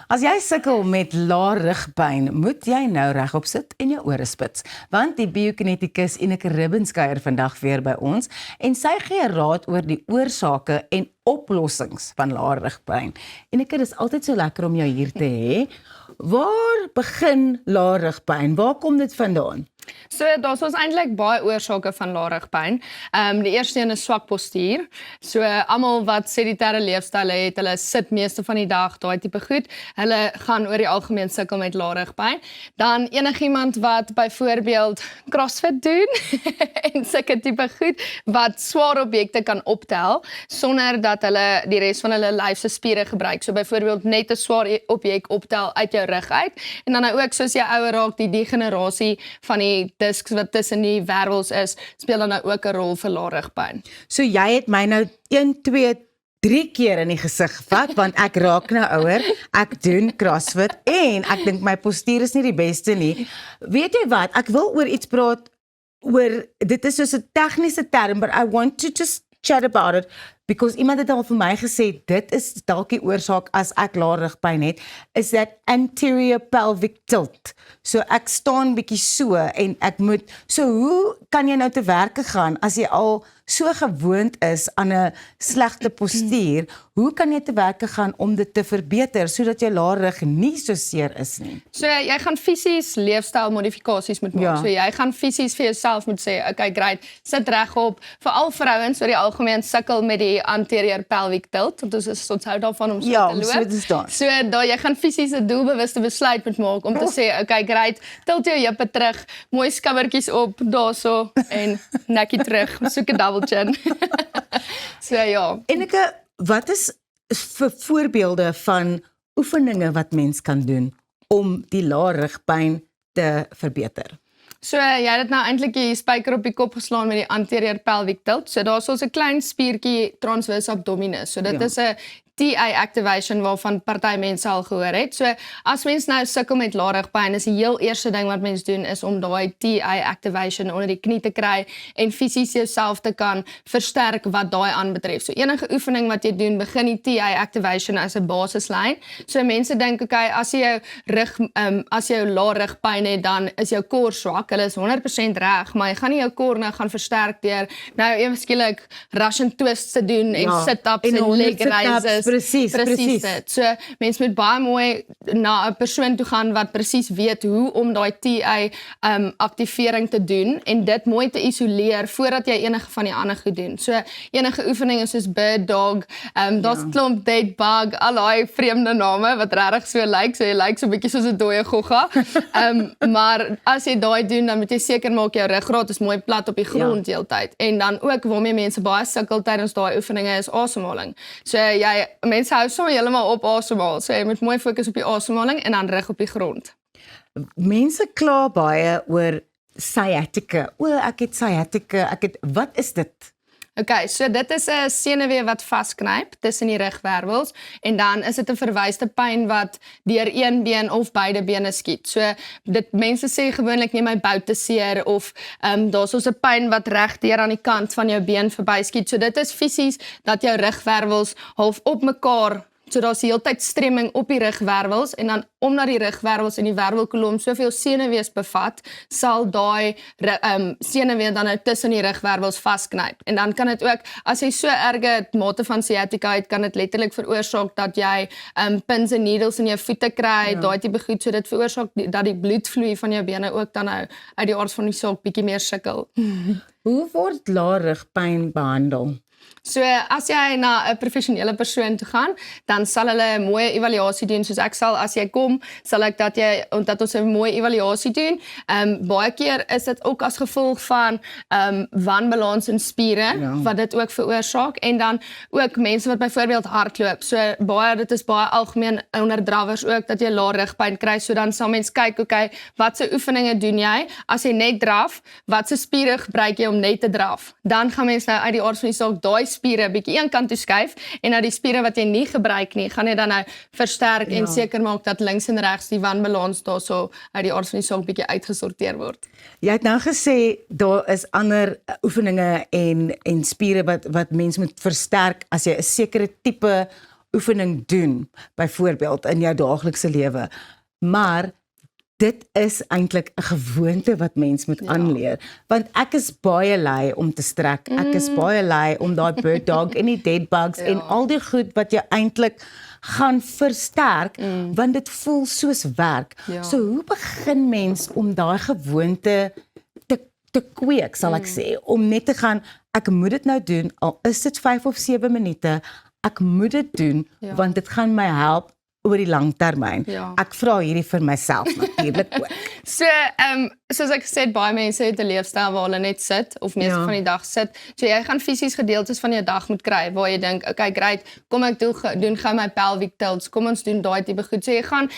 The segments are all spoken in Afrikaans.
As jy sukkel met lae rugpyn, moet jy nou regop sit en jou ore spits, want die biokineticus Ineke Ribbens kuier vandag weer by ons en sy gee raad oor die oorsake en oplossings van lae rugpyn. Ineke, dis altyd so lekker om jou hier te hê. Waar begin lae rugpyn? Waar kom dit vandaan? So, daar's ons eintlik baie oorsake van lae rugpyn. Die eerste een is swak postuur. So, almal wat sedentêre leefstyl het, hulle sit meeste van die dag, daai tipe goed, hulle gaan oor die algemeen sukkel met lae rugpyn. Dan enigiemand wat byvoorbeeld CrossFit doen en sulke tipe goed, wat swaar objekte kan optel, sonder dat hulle die res van hulle lyf se spiere gebruik. So, byvoorbeeld net 'n swaar objek optel uit jou rug uit, en dan nou ook, soos jy ouer raak, die degenerasie van die disks wat tussen die wervels is, speel dan nou ook 'n rol vir lae rugpyn. So jy het my nou 1, 2, 3 keer in die gesig gevat, want ek raak nou ouer, ek doen CrossFit en ek dink my postuur is nie die beste nie. Weet jy wat, ek wil oor iets praat, oor, dit is soos 'n tegniese term, but I want to just chat about it, because iemand het al vir my gesê, dit is dalk die oorsaak as ek lae rugpyn het, is that anterior pelvic tilt. So ek staan bietjie so en ek moet, so hoe kan jy nou te werke gaan as jy al so gewoond is aan 'n slegte postuur, hoe kan jy te werke gaan om dit te verbeter, sodat jou lae rug nie so seer is nie? So jy gaan fisies leefstylmodifikasies moet maak. Ja. So jy gaan fisies vir jouself moet sê, okay, great, sit regop. Veral vrouens oor die algemeen sukkel met die anterior pelvic tilt, want ons hou daarvan om so Ja, te om loop. so te staan. So daar jy gaan fisies 'n doelbewuste besluit moet maak om te sê, okay, great, tilt jou heupe terug, mooi skouertjies op, daarso en nekkie terug, soek 'n double chin. So ja. Eneke, wat is vir voorbeelde van oefeninge wat mens kan doen om die lae rugpyn te verbeter? So jy het dit nou eintlik die spyker op die kop geslaan met die anterior pelvic tilt. So daar's ons 'n klein spiertjie transverse abdominis. So dit is 'n TI activation waarvan party mense al gehoor het. So as mens nou sukkel met lae rugpyn, is die heel eerste ding wat mens doen is om daai TI activation onder die knie te kry en fisies jouself te kan versterk wat daai aanbetref. So enige oefening wat jy doen, begin die TI activation as 'n basislyn. So mense dink, okay, as jy jou rug as jy lae rugpyn het, dan is jou core swak. Hulle is 100% reg, maar jy gaan nie jou core nou gaan versterk deur nou ewe skielik Russian twists te doen en sit-ups en leg raises. Presies. Dit. So mense moet baie mooi na 'n persoon toe gaan wat presies weet hoe om daai TI aktivering te doen en dit mooi te isoleer voordat jy enige van die ander goed doen. So enige oefeninge soos bird dog, daar's klomp dead bug, al daai vreemde name wat regtig so lyk. So jy lyk so 'n bietjie soos 'n dooie gogga. Maar as jy daai doen, dan moet jy seker maak jou ruggraat is mooi plat op die grond heeltyd. En dan ook waarmee mense baie sukkel tydens daai oefeninge is asemhaling. So mense hou so heeltemal op asemhaal. So jy moet mooi fokus op die asemhaling en dan rug op die grond. Mense kla baie oor sciatica. Ek het sciatica, wat is dit? Okay, so dit is 'n senuwee wat vasknyp tussen die rugwervels en dan is dit 'n verwyste pyn wat deur een been of beide bene skiet. So mense sê gewoonlik neem my bout te seer of daar's so 'n pyn wat reg deur aan die kant van jou been verby skiet. So dit is fisies dat jou rugwervels half op mekaar. So daar's die hele tyd stremming op die rugwervels en dan omdat die rugwervels en die wervelkolom soveel senuwees bevat, sal daai senuwee dan nou tussen die rugwervels vasknyp. En dan kan dit ook, as jy so erge mate van sciatica het, kan dit letterlik veroorsaak dat jy pins en needles in jou voete kry, daai tipe goed, so dit veroorsaak dat die bloedvloei van jou bene ook dan nou uit die aard van die saak bietjie meer sukkel. Hoe word lae rugpyn behandel? So as jy na 'n professionele persoon toe gaan, dan sal hulle 'n mooi evaluasie doen. Soos ek sal, as jy kom, sal ek dat ons 'n mooi evaluasie doen. Baie keer is dit ook as gevolg van wanbalans in spiere, wat dit ook veroorsaak. En dan ook mense wat byvoorbeeld hardloop. So dit is baie algemeen onder drawers ook, dat jy lae rugpyn kry. So dan sal mens kyk, okay, watse oefeninge doen jy? As jy net draf, watse spiere gebruik jy om net te draf? Dan gaan mens nou uit die aard van die saak daai spiere bietjie een kant toe skuif en nou die spiere wat jy nie gebruik nie, gaan jy dan nou versterk en seker maak dat links en regs die wanbalans daarso uit die aard van die saak bietjie uitgesorteer word. Jy het nou gesê daar is ander oefeninge en spiere wat mens moet versterk as jy 'n sekere tipe oefening doen, byvoorbeeld in jou daaglikse lewe, maar dit is eintlik 'n gewoonte wat mens moet aanleer, want ek is baie lui om te strek, ek is baie lui om daai bird dog en die dead bugs en al die goed wat jy eintlik gaan versterk, want dit voel soos werk. So hoe begin mens om daai gewoonte te kweek, sal ek sê, om net te gaan, ek moet dit nou doen, al is dit 5 of 7 minute, ek moet dit doen, want dit gaan my help oor die lang termyn. Ek vra hierdie vir myself natuurlik ook. So, soos ek gesê het, baie mense het 'n leefstyl waar hulle net sit, of meeste van die dag sit. So jy gaan fisies gedeeltes van jou dag moet kry, waar jy dink, okay, great, kom ek doen gou my pelvic tilts, kom ons doen daai tipe goed. So jy gaan,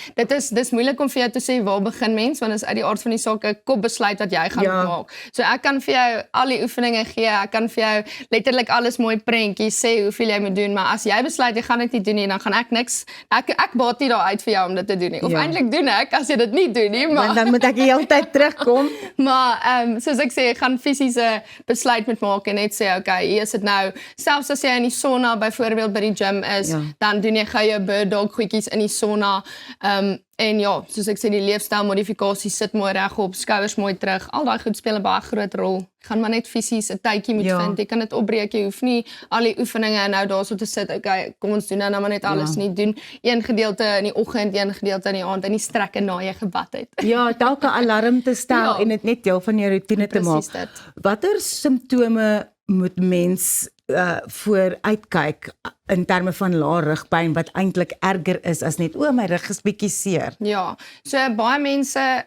dis moeilik om vir jou te sê, waar begin mens, want is uit die aard van die saak 'n kopbesluit wat jy gaan maak. So ek kan vir jou al die oefeninge gee, ek kan vir jou letterlik alles mooi prentjies sê, hoeveel jy moet doen, maar as jy besluit, jy gaan dit nie doen nie, dan gaan ek niks, ek baat nie daar uit vir jou om dit te doen nie. Of eintlik doen ek, as jy dit nie doen nie, maar... Want dan moet ek die hele tyd terugkom. Maar, soos ek sê, jy gaan fisiese besluit moet maak en net sê, okay, hier is dit nou, selfs as jy in die sauna, byvoorbeeld by die gym is, dan doen jy gou jou bird dog goedjies in die sauna, en ja, soos ek sê, die leefstylmodifikasie sit mooi regop, skouers mooi terug, al daai goed speel 'n baie groot rol. Gaan maar net fisies 'n tydjie moet vind. Jy kan dit opbreek, jy hoef nie al die oefeninge nou daarso te sit. Okay, kom ons doen nou maar net alles nie. Doen een gedeelte in die oggend, een gedeelte in die aand en nie strekke na jy gebad het. Ja, dalk 'n alarm te stel en dit net deel van jou roetine te maak. Watter simptome moet mens voor uitkyk in terme van lae rugpyn wat eintlik erger is as net my rug is bietjie seer. Ja, so baie mense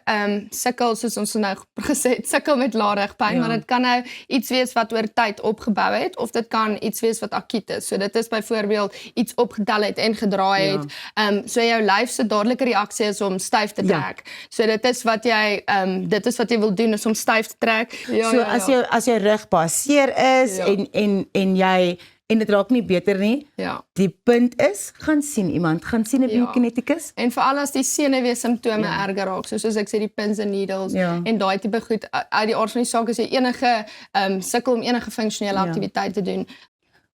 sukkel, soos ons nou gesê het, sukkel met lae rugpyn, maar dit kan nou iets wees wat oor tyd opgebou het, of dit kan iets wees wat akuut is. So dit is byvoorbeeld iets opgetel het en gedraai het. So jou lyf se dadelike reaksie is om styf te trek. So dit is wat jy wil doen, is om styf te trek. As jou rug baie seer is en dit raak nie beter nie. Die punt is, gaan sien 'n biokineticus. En veral as die senuwee simptome erger raak, soos ek sê, die pins and needles en daai tipe goed, uit die aard van die saak as jy enige sukkel om enige funksionele aktiwiteit te doen.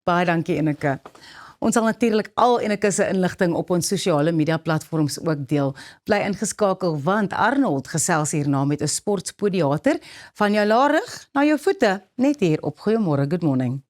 Baie dankie, Eneke. Ons sal natuurlik al Eneke se inligting op ons sosiale media platforms ook deel. Bly ingeskakel, want Arnold gesels hierna met 'n sportspodiater van jou lae rug na jou voete, net hier op Goeiemôre, Good Morning.